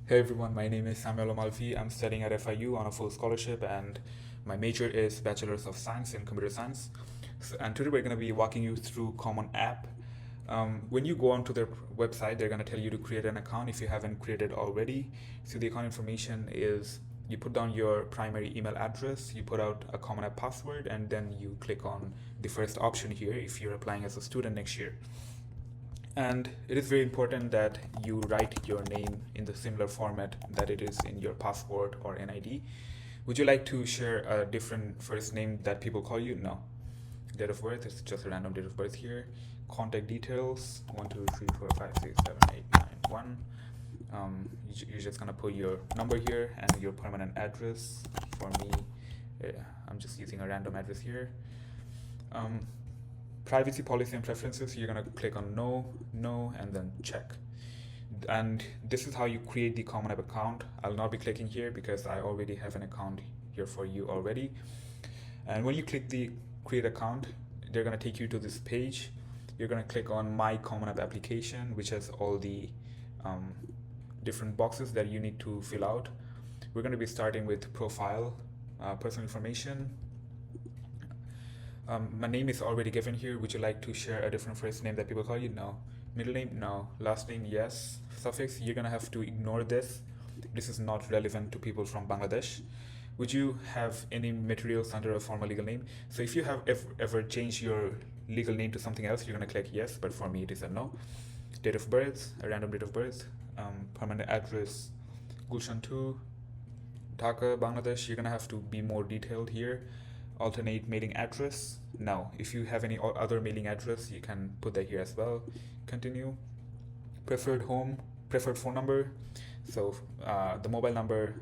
Hey everyone, my name is Samuel Amalfi. I'm studying at FIU on a full scholarship, and my major is Bachelor's of Science in Computer Science. And today we're going to be walking you through Common App. When you go onto their website, they're going to tell you to create an account if you haven't created already. So the account information is you put down your primary email address, you put out a Common App password, and then you click on the first option here if you're applying as a student next year. And it is very important that you write your name in the similar format that it is in your passport or NID. Would you like to share a different first name that people call you? No. Date of birth is just a random date of birth here. Contact details 1, 2, 3, 4, 5, 6, 7, 8, 9, 1. You're just gonna put your number here and your permanent address. For me, I'm just using a random address here. Um, Privacy policy and preferences, you're going to click on no, and then check. And this is how you create the Common App account. I'll not be clicking here because I already have an account here for you already. And when you click the create account, they're going to take you to this page. You're going to click on My Common App application, which has all the different boxes that you need to fill out. We're going to be starting with profile, personal information. My name is already given here. Would you like to share a different first name that people call you? No. Middle name? No. Last name? Yes. Suffix? You're gonna have to ignore this. This is not relevant to people from Bangladesh. Would you have any materials under a formal legal name? So if you have ever changed your legal name to something else, you're gonna click yes, but for me it is a no. Date of birth, a random date of birth. Permanent address, Gulshan 2, Dhaka, Bangladesh. You're gonna have to be more detailed here. Alternate mailing address. Now, if you have any other mailing address, you can put that here as well. Continue. Preferred home, preferred phone number. So the mobile number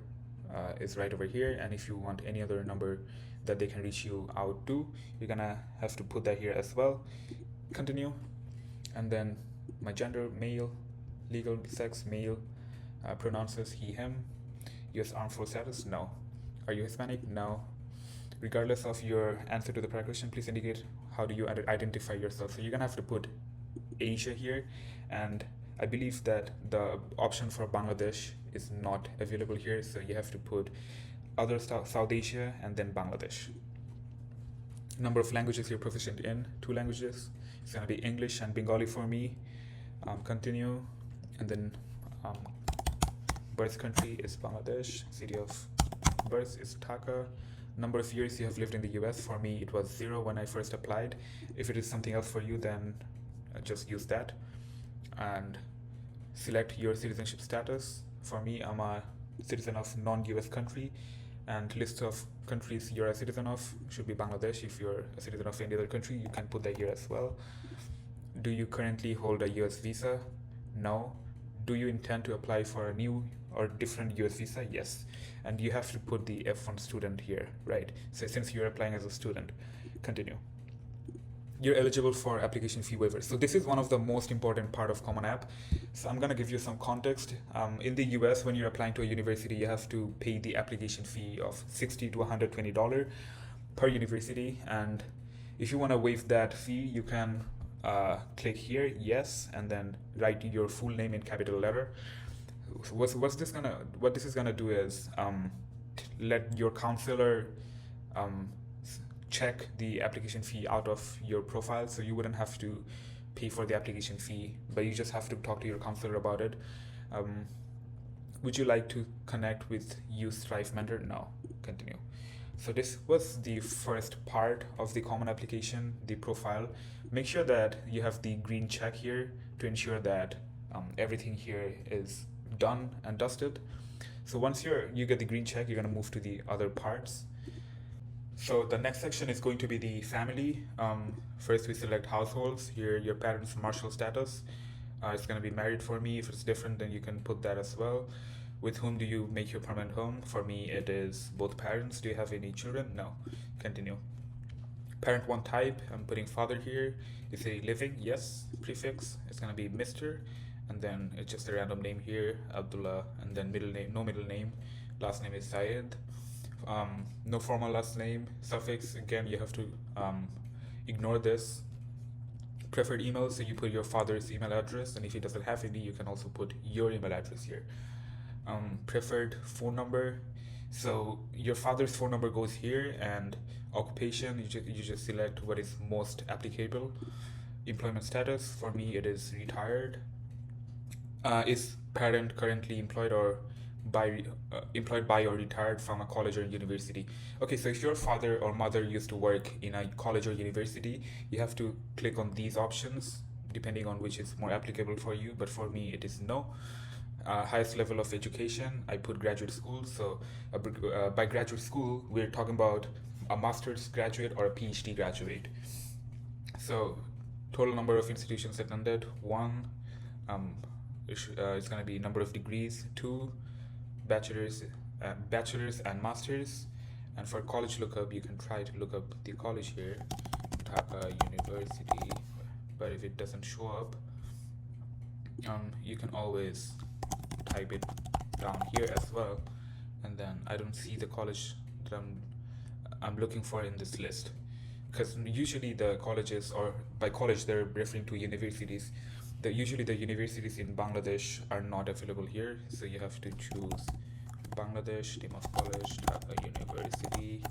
is right over here, and if you want any other number that they can reach you out to, you're gonna have to put that here as well. Continue. And then my gender, male. Legal sex, male. Pronounces he, him. US Armed Force status, no. Are you Hispanic? No. Regardless of your answer to the prior question, please indicate how do you identify yourself. So you're gonna have to put Asia here, and I believe that the option for Bangladesh is not available here, so you have to put other South Asia and then Bangladesh. Number of languages you're proficient in, 2 languages. It's gonna be English and Bengali for me. Continue, and then birth country is Bangladesh, city of birth is Dhaka. Number of years you have lived in the US. For me, it was 0 when I first applied. If it is something else for you, then just use that. And select your citizenship status. For me, I'm a citizen of non-US country, and list of countries you're a citizen of should be Bangladesh. If you're a citizen of any other country, you can put that here as well. Do you currently hold a US visa? No. Do you intend to apply for a new or different US visa? Yes. And you have to put the F1 student here, right? So since you're applying as a student, continue. You're eligible for application fee waiver. So this is one of the most important part of Common App. So I'm gonna give you some context. In the US, when you're applying to a university, you have to pay the application fee of $60 to $120 per university. And if you wanna waive that fee, you can click here, yes, and then write your full name in capital letter. What this is gonna do is let your counselor check the application fee out of your profile, so you wouldn't have to pay for the application fee, but you just have to talk to your counselor about it. Would you like to connect with Strive Mentor? No. Continue. So this was the first part of the common application, the profile. Make sure that you have the green check here to ensure that everything here is done and dusted. So once you get the green check, you're going to move to the other parts. So the next section is going to be the family. First we select households. Here your parents' marital status. It's going to be married for me. If it's different, then you can put that as well. With whom do you make your permanent home? For me, it is both parents. Do you have any children? No. Continue. Parent 1 type, I'm putting father here. Is he living? Yes. Prefix, it's gonna be Mr. And then it's just a random name here, Abdullah, and then middle name, no middle name. Last name is Syed. No formal last name. Suffix, again, you have to ignore this. Preferred email, so you put your father's email address, and if he doesn't have any, you can also put your email address here. Preferred phone number. So your father's phone number goes here, and occupation, you just select what is most applicable. Employment status, for me it is retired. Is parent currently employed or employed by or retired from a college or university? Okay, so if your father or mother used to work in a college or university, you have to click on these options depending on which is more applicable for you. But for me, it is no. Highest level of education, I put graduate school. So by graduate school, we're talking about a master's graduate or a PhD graduate. So total number of institutions attended, 1. It's going to be number of degrees, 2. Bachelor's and masters. And for college lookup, you can try to look up the college here, Dhaka University. But if it doesn't show up, you can always type it down here as well. And then I don't see the college that I'm looking for in this list, because usually the colleges, or by college they're referring to universities, usually the universities in Bangladesh are not available here. So you have to choose Bangladesh, name of college, Dhaka University,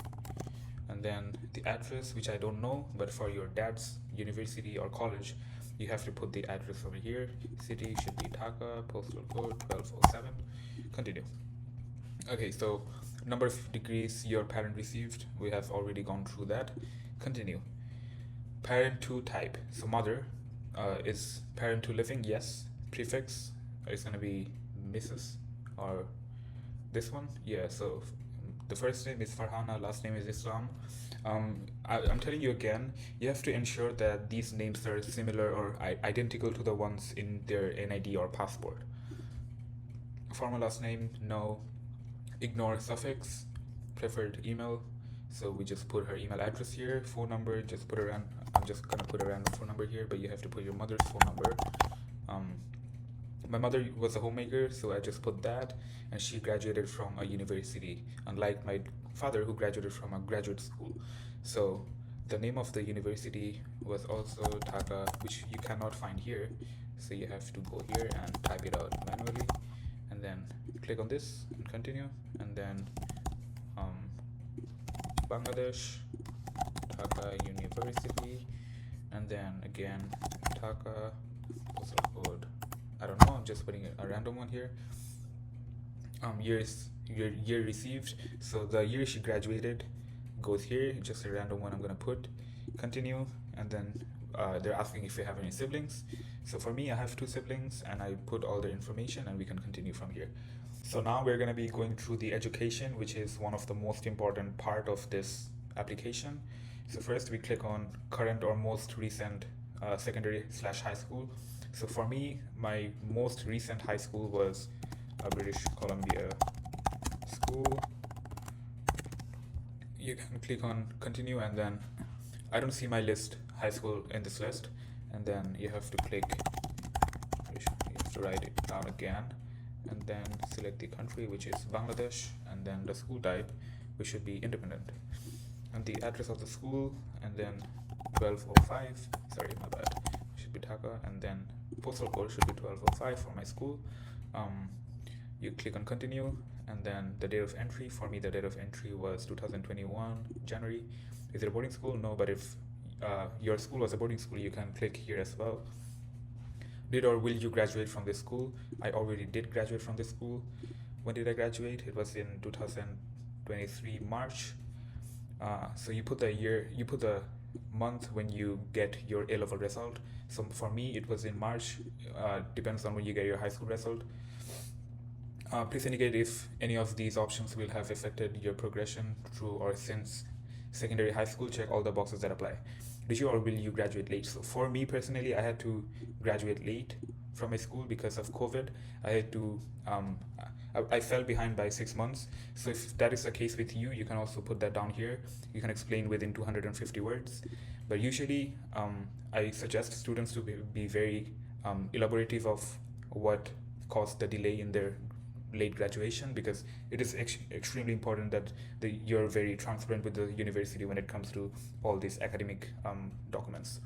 and then the address, which I don't know, but for your dad's university or college, you have to put the address over here. City should be Dhaka, postal code 1207. Continue. Okay, so number of degrees your parent received, we have already gone through that. Continue. Parent to type. So mother, is parent to living? Yes. Prefix is going to be Mrs. or this one. Yeah, so the first name is Farhana, last name is Islam. I'm telling you again, you have to ensure that these names are similar or identical to the ones in their NID or passport. Formal last name, no. Ignore suffix. Preferred email, so we just put her email address here. Phone number, just put I'm just gonna put a random phone number here, but you have to put your mother's phone number. My mother was a homemaker, so I just put that, and she graduated from a university, unlike my father who graduated from a graduate school. So the name of the university was also Dhaka, which you cannot find here, so you have to go here and type it out manually, and then click on this and continue, and then Bangladesh, Dhaka University, and then again Dhaka, postal code, I don't know, I'm just putting a random one here. Year received, so the year she graduated goes here, just a random one I'm gonna put. Continue, and then they're asking if you have any siblings. So for me, I have 2 siblings, and I put all their information, and we can continue from here. So now we're going to be going through the education, which is one of the most important part of this application. So first we click on current or most recent secondary/high school. So for me, my most recent high school was British Columbia School. You can click on continue, and then I don't see my list high school in this list, and then you have to click, you have to write it down again, and then select the country, which is Bangladesh, and then the school type, which should be independent, and the address of the school, and then 1205, sorry, my bad, should be Dhaka, and then postal code should be 1205 for my school. You click on continue, and then the date of entry, for me the date of entry was 2021 January. Is it a boarding school? No, but if your school was a boarding school, you can click here as well. Did or will you graduate from this school? I already did graduate from this school. When did I graduate? It was in 2023 March. So you put the year, you put the month when you get your A-level result. So for me, it was in March. Depends on when you get your high school result. Please indicate if any of these options will have affected your progression through or since secondary high school. Check all the boxes that apply. Did you or will you graduate late? So for me personally, I had to graduate late from my school because of COVID. I had to, I fell behind by 6 months. So if that is the case with you, you can also put that down here. You can explain within 250 words. But usually, I suggest students to be very elaborative of what caused the delay in their late graduation, because it is extremely important that you're very transparent with the university when it comes to all these academic documents.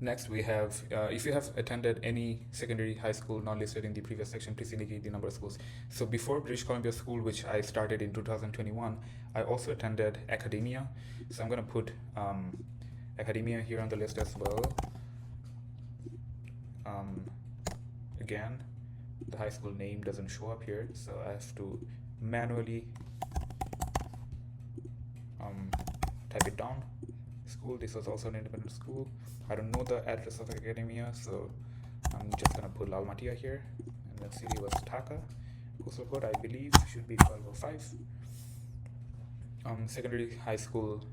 Next, we have, if you have attended any secondary high school not listed in the previous section, please indicate the number of schools. So before British Columbia School, which I started in 2021, I also attended academia. So I'm going to put academia here on the list as well. Again, the high school name doesn't show up here, so I have to manually type it down. School, this was also an independent school. I don't know the address of academia, so I'm just gonna put Lal Matia here, and then city was Taka. Postal code, I believe, should be 1205. Secondary high school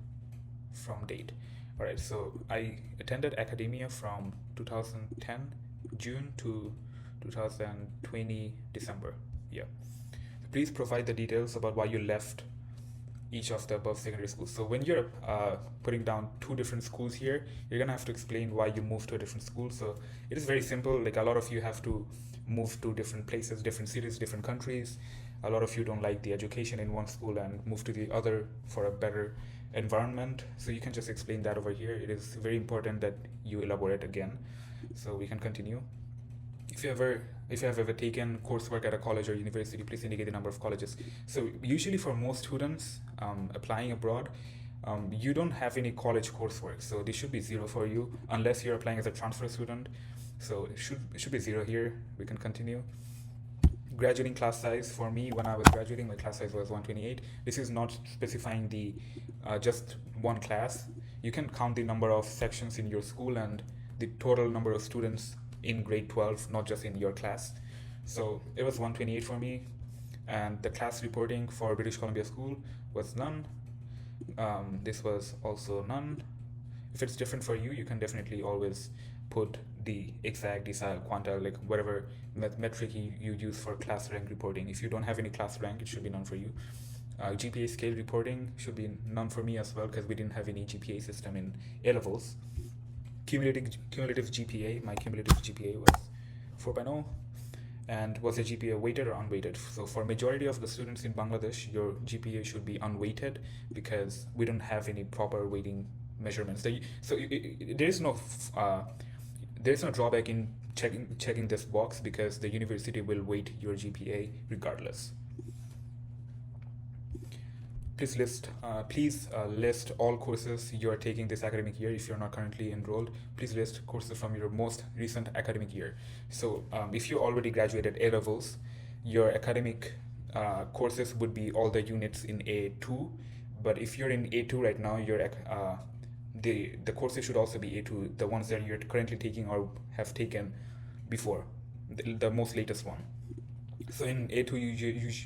from date. All right, so I attended academia from 2010 June to 2020 December. Yeah. Please provide the details about why you left each of the above secondary schools. So when you're putting down two different schools here, you're gonna have to explain why you moved to a different school. So it is very simple. Like, a lot of you have to move to different places, different cities, different countries. A lot of you don't like the education in one school and move to the other for a better environment. So you can just explain that over here. It is very important that you elaborate again. So we can continue. If you have ever taken coursework at a college or university, please indicate the number of colleges. So usually for most students applying abroad, you don't have any college coursework, so this should be 0 for you unless you're applying as a transfer student. So it should be 0 here. We can continue. Graduating class size, for me, when I was graduating, my class size was 128. This is not specifying the just one class. You can count the number of sections in your school and the total number of students in grade 12, not just in your class. So it was 128 for me, and the class reporting for British Columbia School was none. This was also none. If it's different for you, you can definitely always put the exact decile quantile, like whatever metric you use for class rank reporting. If you don't have any class rank, it should be none for you. GPA scale reporting should be none for me as well, because we didn't have any GPA system in A levels. Cumulative GPA, my cumulative GPA was 4.0, and was a GPA weighted or unweighted. So for majority of the students in Bangladesh, your GPA should be unweighted because we don't have any proper weighting measurements. So there is no drawback in checking this box, because the university will weight your GPA regardless. Please list all courses you are taking this academic year. If you're not currently enrolled, please list courses from your most recent academic year. So if you already graduated A levels, your academic courses would be all the units in A2. But if you're in A2 right now, your the courses should also be A2, the ones that you're currently taking or have taken before, the most latest one. So in A2,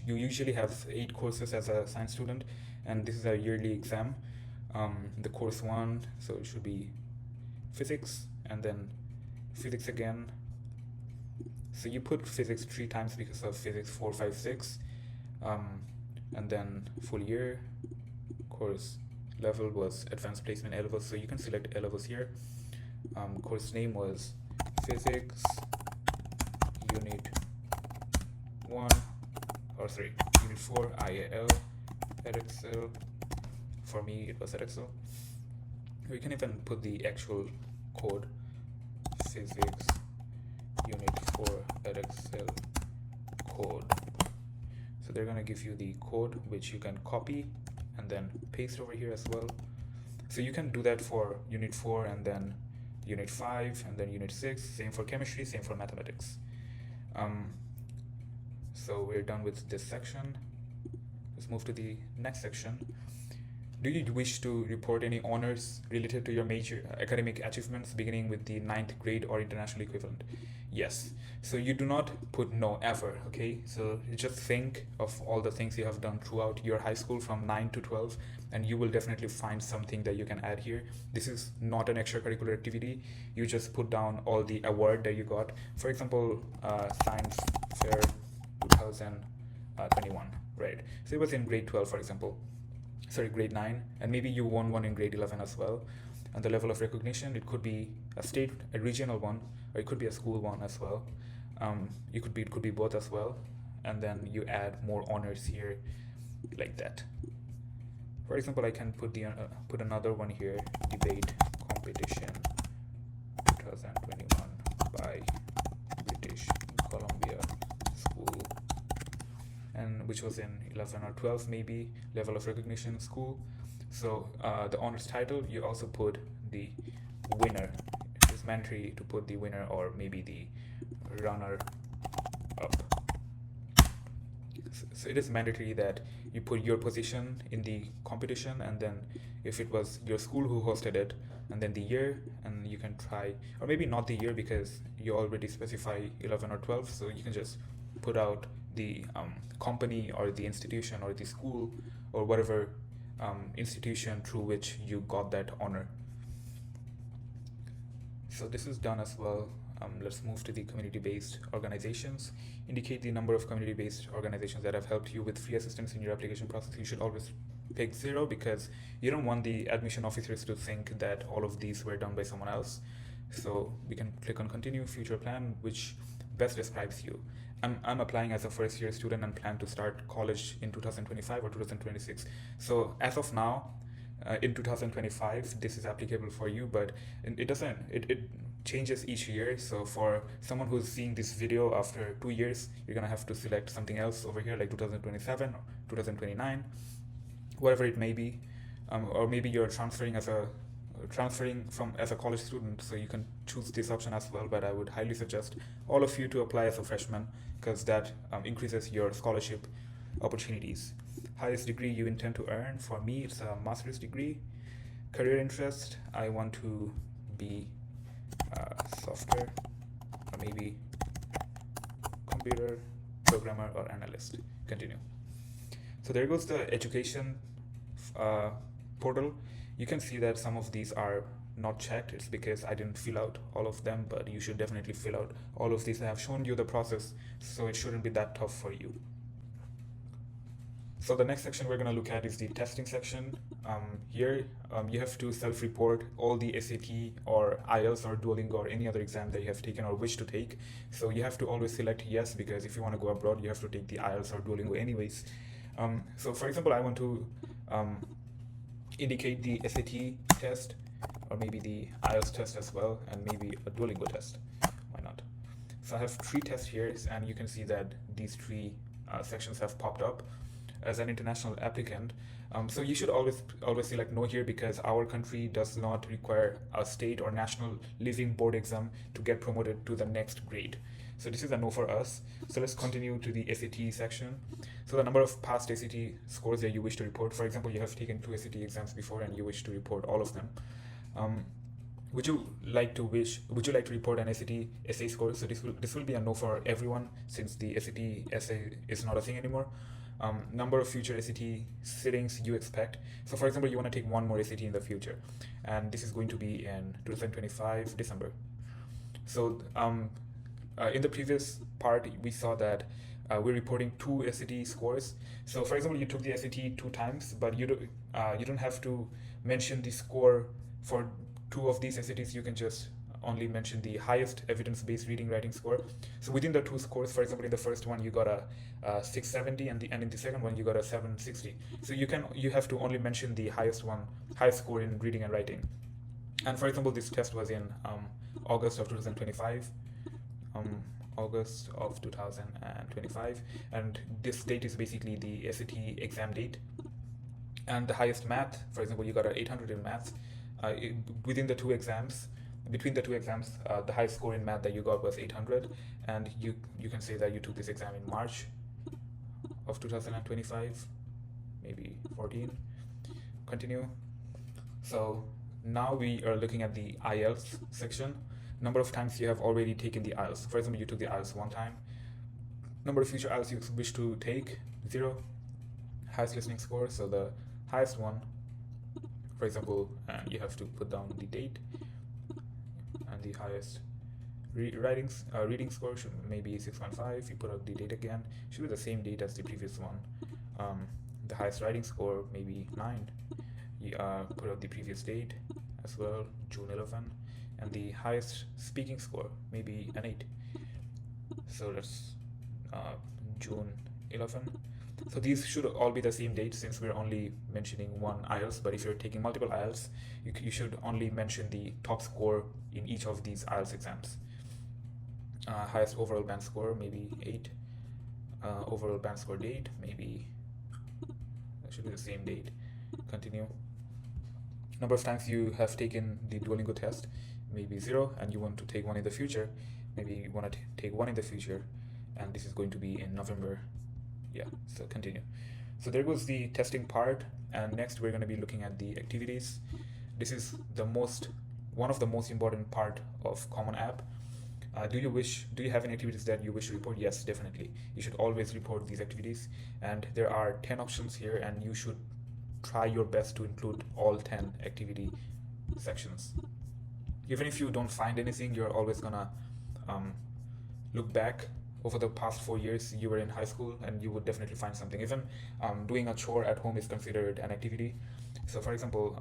you usually have 8 courses as a science student, and this is a yearly exam. The course 1, so it should be physics, and then physics again. So you put physics 3 times because of physics 4, 5, 6, and then full year. Course level was advanced placement A levels, so you can select A levels here. Course name was physics unit 1, or sorry, unit 4, IAL, Edexcel. For me, it was Edexcel. We can even put the actual code, physics unit 4 Edexcel code. So they're gonna give you the code, which you can copy and then paste over here as well. So you can do that for unit 4 and then unit 5 and then unit 6. Same for chemistry, same for mathematics. So we're done with this section. Let's move to the next section. Do you wish to report any honors related to your major academic achievements beginning with the 9th grade or international equivalent? Yes. So you do not put no ever, okay? So you just think of all the things you have done throughout your high school from 9 to 12, and you will definitely find something that you can add here. This is not an extracurricular activity. You just put down all the award that you got. For example, Science Fair 2021, right? So it was in grade 12, for example. Sorry, grade 9, and maybe you won one in grade 11 as well. And the level of recognition, it could be a state, a regional one, or it could be a school one as well. It could be both as well. And then you add more honors here, like that. For example, I can put another one here, debate competition 2021 by British Columbia School, and which was in 11 or 12 maybe, level of recognition school. So the honors title, you also put the winner. It's mandatory to put the winner or maybe the runner up. So it is mandatory that you put your position in the competition, and then if it was your school who hosted it, and then the year, and you can try, or maybe not the year because you already specify 11 or 12, so you can just put out the company or the institution or the school or whatever institution through which you got that honor. So this is done as well. Let's move to the community-based organizations. Indicate the number of community-based organizations that have helped you with free assistance in your application process. You should always pick 0 because you don't want the admission officers to think that all of these were done by someone else. So we can click on continue future plan, which best describes you. I'm applying as a first year student and plan to start college in 2025 or 2026. So as of now, in 2025, this is applicable for you, but it changes each year. So for someone who's seeing this video after 2 years, you're gonna have to select something else over here, like 2027 or 2029, whatever it may be. Or maybe you're transferring as a college student, so you can choose this option as well, but I would highly suggest all of you to apply as a freshman because that increases your scholarship opportunities. Highest degree you intend to earn, for me it's a master's degree. Career interest, I want to be software or maybe computer programmer or analyst. Continue. So there goes the education portal. You can see that some of these are not checked. It's because I didn't fill out all of them, but you should definitely fill out all of these. I have shown you the process, so it shouldn't be that tough for you. So the next section we're going to look at is the testing section. Here you have to self-report all the SAT or IELTS or Duolingo or any other exam that you have taken or wish to take. So you have to always select yes, because if you want to go abroad, you have to take the IELTS or Duolingo anyways. So for example, I want to indicate the SAT test or maybe the IELTS test as well, and maybe a Duolingo test. Why not? So I have 3 tests here, and you can see that these 3 sections have popped up. As an international applicant, so you should always select no here, because our country does not require a state or national living board exam to get promoted to the next grade. So this is a no for us. So let's continue to the SAT section. So the number of past SAT scores that you wish to report. For example, you have taken 2 SAT exams before and you wish to report all of them. Would you like to report an SAT essay score? So this will be a no for everyone, since the SAT essay is not a thing anymore. Number of future SAT sittings you expect. So for example, you want to take 1 more SAT in the future, and this is going to be in 2025 December. So in the previous part, we saw that we're reporting 2 SAT scores. So for example, you took the SAT 2 times, but you don't have to mention the score for 2 of these SATs. You can just only mention the highest evidence-based reading writing score. So within the 2 scores, for example, in the first one you got a 670, and in the second one you got a 760. So you have to only mention the highest score in reading and writing. And for example, this test was in August of 2025. August of 2025, and this date is basically the SAT exam date. And the highest math, for example, you got an 800 in maths. Between the two exams, the highest score in math that you got was 800, and you can say that you took this exam in March of 2025, maybe 14. Continue. So now we are looking at the IELTS section. Number of times you have already taken the IELTS. For example, you took the IELTS 1 time. Number of future IELTS you wish to take, 0. Highest listening score, so the highest one, for example, you have to put down the date, and the highest reading score should maybe 6.5. You put out the date again, should be the same date as the previous one. The highest writing score, maybe 9. You put out the previous date as well, June 11, and the highest speaking score, maybe an 8. So that's June 11. So these should all be the same date since we're only mentioning one IELTS. But if you're taking multiple IELTS, you should only mention the top score in each of these IELTS exams. Highest overall band score, maybe 8. Overall band score date, maybe that should be the same date. Continue. Number of times you have taken the Duolingo test, maybe 0, and you want to take one in the future. Maybe you want to take one in the future, and this is going to be in November. Yeah, so continue. So there goes the testing part, and next we're going to be looking at the activities. This is one of the most important part of Common App. Do you have any activities that you wish to report? Yes, definitely. You should always report these activities, and there are 10 options here, and you should try your best to include all 10 activity sections. Even if you don't find anything, you're always gonna look back over the past 4 years you were in high school, and you would definitely find something. Even doing a chore at home is considered an activity. So for example,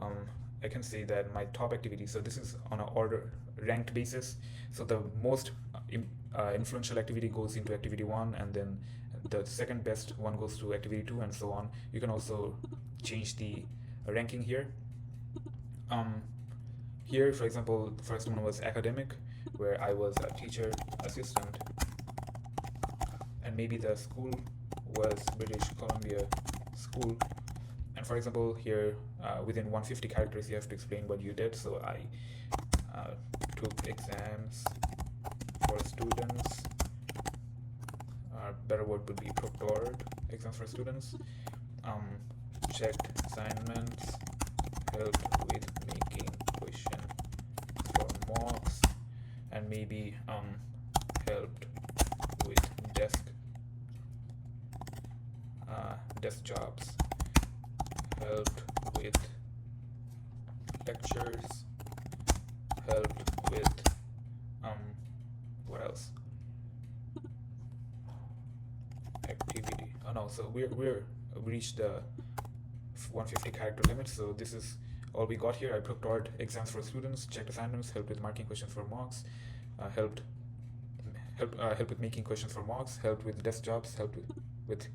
I can say that my top activity, so this is on an order ranked basis, so the most influential activity goes into activity 1, and then the second best one goes to activity 2, and so on. You can also change the ranking here. Here, for example, the first one was academic, where I was a teacher assistant, and maybe the school was British Columbia School. And for example, here within 150 characters, you have to explain what you did. So I took exams for students. Better word would be proctored exams for students. Checked assignments, helped with making questions for mocks, and maybe helped with desk jobs, helped with lectures, helped with what else? Activity. Oh no, so we reached the 150 character limit, so this is all we got here. I proctored exams for students, checked assignments, helped with marking questions for mocks, helped with making questions for mocks, helped with desk jobs, helped with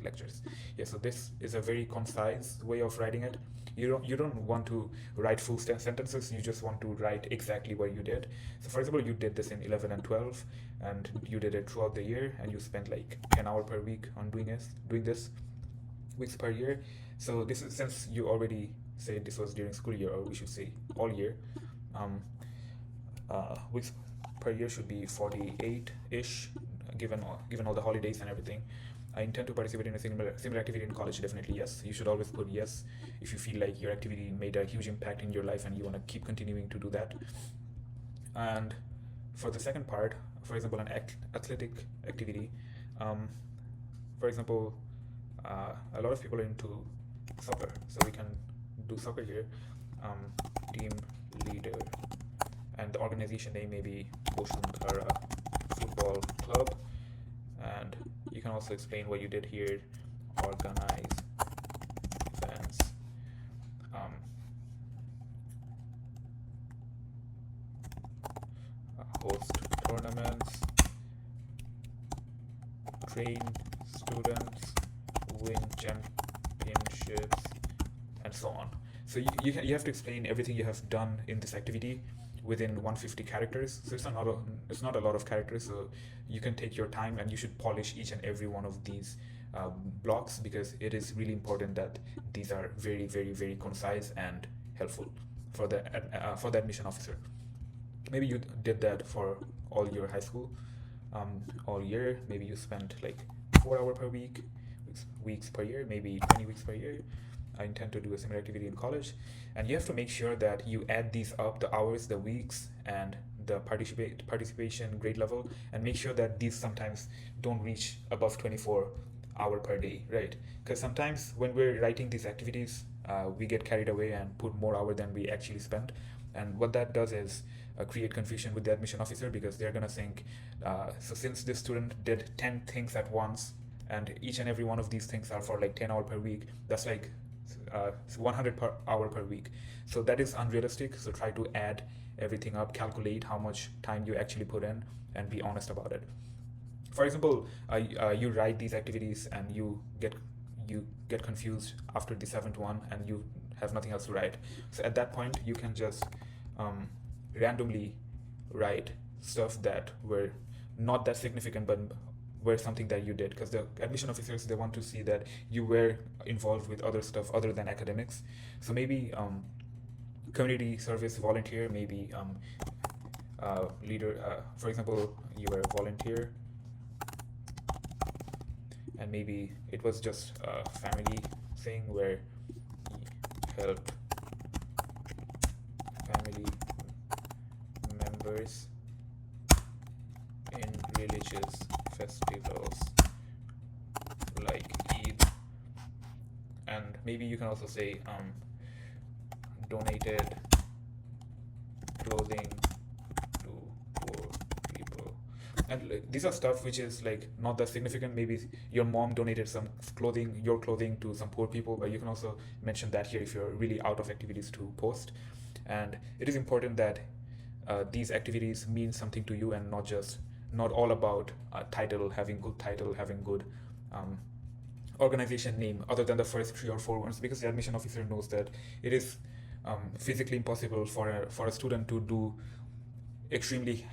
lectures. Yeah, so this is a very concise way of writing it. You don't want to write full sentences. You just want to write exactly what you did. So for example, you did this in 11 and 12, and you did it throughout the year, and you spent like 10 hours per week on doing this weeks per year. So this is, since you already said this was during school year, or we should say all year, weeks per year should be 48-ish, given all the holidays and everything. I intend to participate in a similar activity in college. Definitely yes. You should always put yes if you feel like your activity made a huge impact in your life and you want to keep continuing to do that. And for the second part, for example, an athletic activity, for example, a lot of people are into soccer, so we can do soccer here. Team leader, and the organization name may be Boshundhara Football Club, and you can also explain what you did here. Organize events, host tournaments, train students, win championships, and so on. So you have to explain everything you have done in this activity within 150 characters. So it's not a lot of characters, so you can take your time, and you should polish each and every one of these blocks, because it is really important that these are very, very, very concise and helpful for the admission officer. Maybe you did that for all your high school, all year. Maybe you spent like 4 hours per week, weeks per year, maybe 20 weeks per year. I intend to do a similar activity in college, and you have to make sure that you add these up, the hours, the weeks, and the participation grade level, and make sure that these sometimes don't reach above 24 hours per day, right? Because sometimes when we're writing these activities, we get carried away and put more hours than we actually spent, and what that does is create confusion with the admission officer, because they're gonna think, so since this student did 10 things at once, and each and every one of these things are for like 10 hours per week, that's like 100 per hour per week. So that is unrealistic. So try to add everything up, calculate how much time you actually put in, and be honest about it. For example, you write these activities and you get you get confused after the seventh one and you have nothing else to write. So at that point, you can just randomly write stuff that were not that significant but were something that you did, because the admission officers, they want to see that you were involved with other stuff other than academics. So maybe community service volunteer, maybe leader, for example, you were a volunteer, and maybe it was just a family thing where you helped family members in religious festivals like Eid. And maybe you can also say donated clothing to poor people. And these are stuff which is like not that significant. Maybe your mom donated some clothing, your clothing, to some poor people, but you can also mention that here if you're really out of activities to post. And it is important that these activities mean something to you, and not all about title, having good title, having good organization name, other than the first 3 or 4 ones, because the admission officer knows that it is physically impossible for a student to do extremely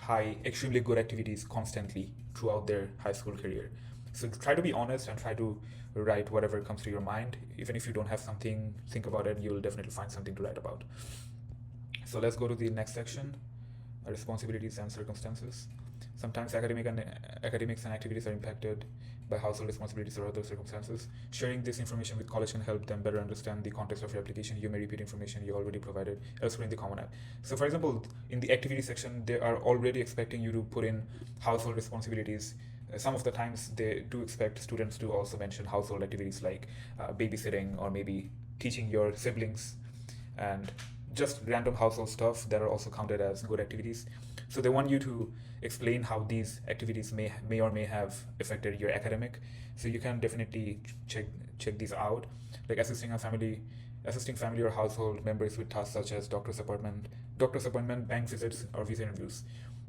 good activities constantly throughout their high school career. So try to be honest and try to write whatever comes to your mind. Even if you don't have something, think about it, you'll definitely find something to write about. So let's go to the next section, responsibilities and circumstances. Sometimes academics and activities are impacted by household responsibilities or other circumstances. Sharing this information with college can help them better understand the context of your application. You may repeat information you already provided elsewhere in the Common App. So for example, in the activity section, they are already expecting you to put in household responsibilities. Some of the times they do expect students to also mention household activities like babysitting, or maybe teaching your siblings, and just random household stuff that are also counted as good activities. So they want you to explain how these activities may or may have affected your academic. So you can definitely check these out, like assisting family or household members with tasks such as doctor's appointment, bank visits, or visa interviews.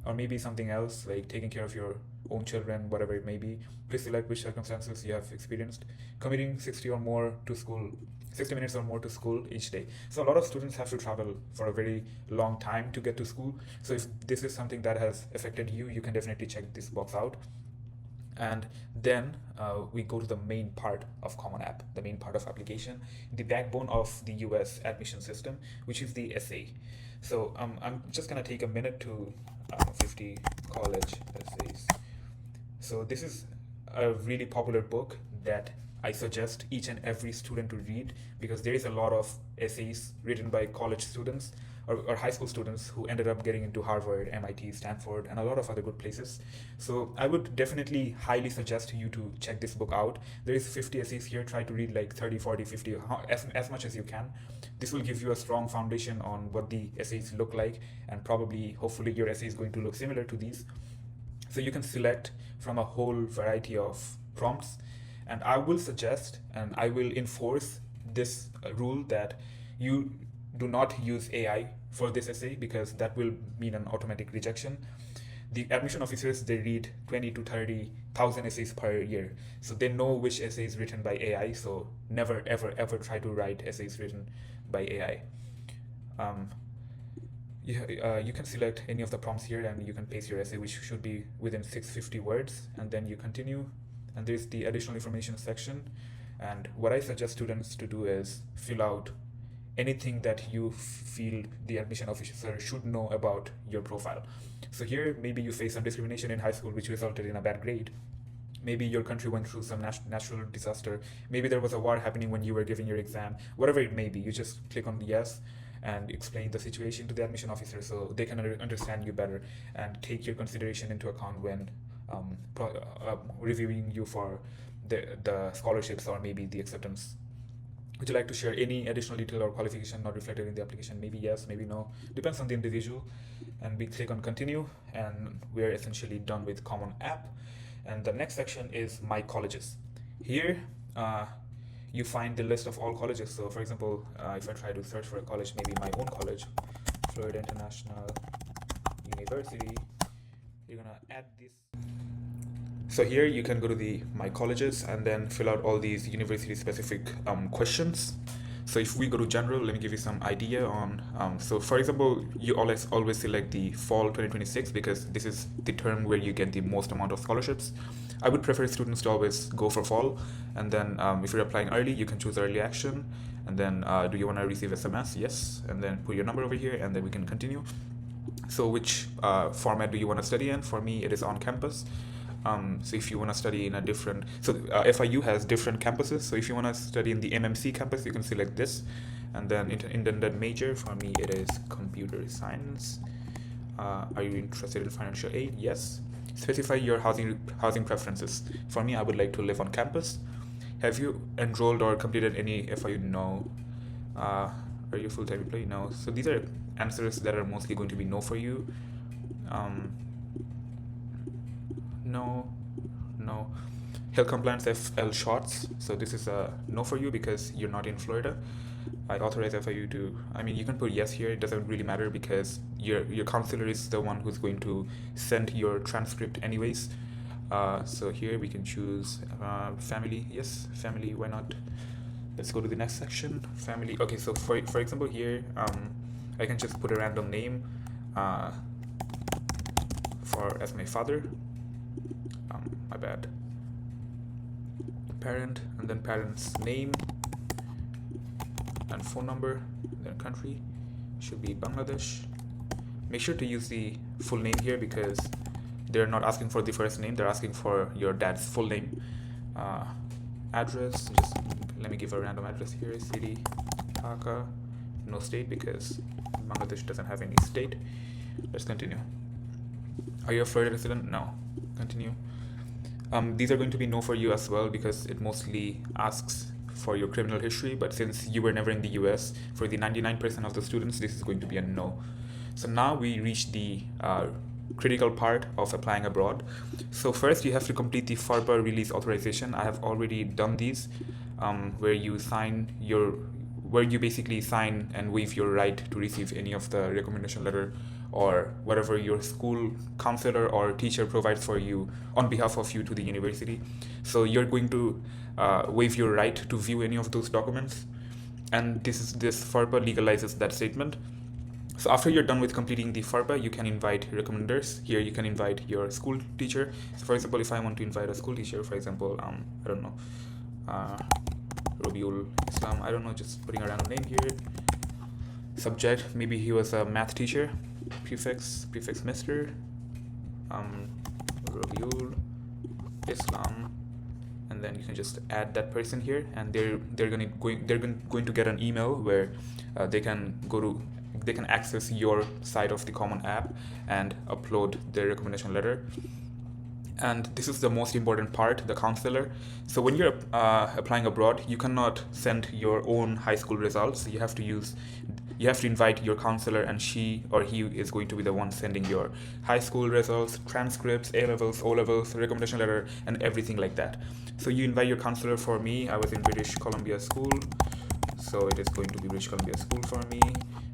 Or maybe something else like taking care of your own children, whatever it may be. Please select which circumstances you have experienced. Commuting 60 minutes or more to school each day. So a lot of students have to travel for a very long time to get to school. So if this is something that has affected you, you can definitely check this box out. And then we go to the main part of Common App, the main part of application, the backbone of the US admission system, which is the essay. So I'm just gonna take a minute to 50 college essays. So this is a really popular book that I suggest each and every student to read, because there is a lot of essays written by college students or high school students who ended up getting into Harvard, MIT, Stanford, and a lot of other good places. So I would definitely highly suggest you to check this book out. There is 50 essays here. Try to read like 30, 40, 50, as much as you can. This will give you a strong foundation on what the essays look like, and hopefully your essay is going to look similar to these. So you can select from a whole variety of prompts, and I will suggest and I will enforce this rule that you do not use AI for this essay, because that will mean an automatic rejection. The admission officers, they read 20 to 30,000 essays per year, so they know which essay is written by AI. So never ever try to write essays written by AI. You can select any of the prompts here and you can paste your essay, which should be within 650 words, and then you continue. And there's the additional information section, and what I suggest students to do is fill out anything that you feel the admission officer should know about your profile. So here, maybe you face some discrimination in high school which resulted in a bad grade. Maybe your country went through some natural disaster. Maybe there was a war happening when you were giving your exam. Whatever it may be, you just click on yes and explain the situation to the admission officer so they can understand you better and take your consideration into account when reviewing you for the scholarships or maybe the acceptance. Would you like to share any additional detail or qualification not reflected in the application? Maybe yes, maybe no. Depends on the individual. And we click on continue, and we're essentially done with Common App. And the next section is My Colleges. Here, you find the list of all colleges. So for example, if I try to search for a college, maybe my own college, Florida International University, you're gonna add this. So here you can go to my colleges and then fill out all these university specific questions. So if we go to general, let me give you some idea on, so for example, you always select the fall 2026 because this is the term where you get the most amount of scholarships. I would prefer students to always go for fall, and then if you're applying early, you can choose early action, and then do you want to receive SMS? Yes, and then put your number over here, and then we can continue. So which format do you want to study in? For me, it is on campus. So if you want to study in a different, so FIU has different campuses. So if you want to study in the MMC campus, you can select this. And then in the major, for me, it is computer science. Are you interested in financial aid? Yes. Specify your housing preferences. For me, I would like to live on campus. Have you enrolled or completed any FIU? No. Are you a full-time employee? No. So these are answers that are mostly going to be no for you. No. Health compliance FL shots. So this is a no for you because you're not in Florida. I authorize FIU to, I mean, you can put yes here. It doesn't really matter because your counselor is the one who's going to send your transcript anyways. So here we can choose family. Yes, family. Why not? Let's go to the next section. Family. Okay, so for example here, I can just put a random name as my father. My bad. Parent, and then parent's name and phone number, then country should be Bangladesh. Make sure to use the full name here because they're not asking for the first name, they're asking for your dad's full name. Address, just let me give a random address here. City, Dhaka, no state because Bangladesh doesn't have any state. Let's continue. Are you a Florida resident? No. Continue. These are going to be no for you as well because it mostly asks for your criminal history, but since you were never in the US, for the 99% of the students, this is going to be a no. So now we reach the critical part of applying abroad. So first you have to complete the FARPA release authorization. I have already done these, where you basically sign and waive your right to receive any of the recommendation letter or whatever your school counselor or teacher provides for you on behalf of you to the university. So you're going to waive your right to view any of those documents, and this FARPA legalizes that statement. So after you're done with completing the FARPA, you can invite recommenders. Here you can invite your school teacher. So for example, if I want to invite a school teacher, for example, I don't know, Rabiul Islam, I don't know, just putting a random name here. Subject, maybe he was a math teacher. Prefix Mr. Rabiul Islam, and then you can just add that person here, and they're going to get an email where they can access your side of the Common App and upload their recommendation letter. And this is the most important part, the counselor. So when you're applying abroad, you cannot send your own high school results. You have to invite your counselor, and she or he is going to be the one sending your high school results, transcripts, A-levels, O-levels, recommendation letter, and everything like that. So you invite your counselor. For me, I was in British Columbia School, so it is going to be British Columbia School for me.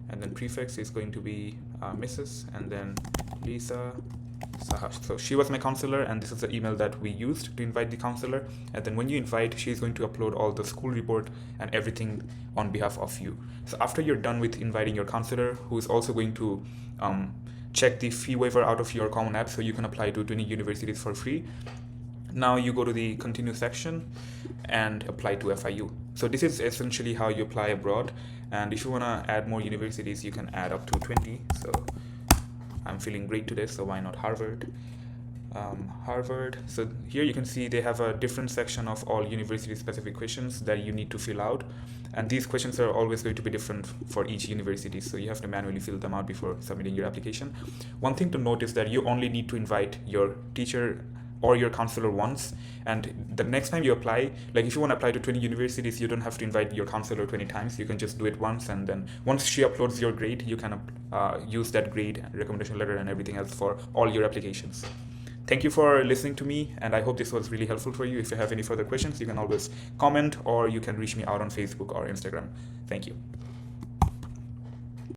And then prefix is going to be Mrs. and then Lisa Sahash. So she was my counselor, and this is the email that we used to invite the counselor. And then when you invite, she's going to upload all the school report and everything on behalf of you. So after you're done with inviting your counselor, who is also going to check the fee waiver out of your Common App so you can apply to 20 universities for free, now you go to the continue section and apply to FIU. So this is essentially how you apply abroad. And if you want to add more universities, you can add up to 20. So I'm feeling great today, so why not Harvard? Harvard. So here you can see they have a different section of all university specific questions that you need to fill out, and these questions are always going to be different for each university, so you have to manually fill them out before submitting your application. One thing to note is that you only need to invite your teacher or your counselor once, and the next time you apply, like if you want to apply to 20 universities, you don't have to invite your counselor 20 times. You can just do it once, and then once she uploads your grade, you can use that grade, recommendation letter, and everything else for all your applications. Thank you for listening to me, and I hope this was really helpful for you. If you have any further questions, you can always comment, or you can reach me out on Facebook or Instagram. Thank you.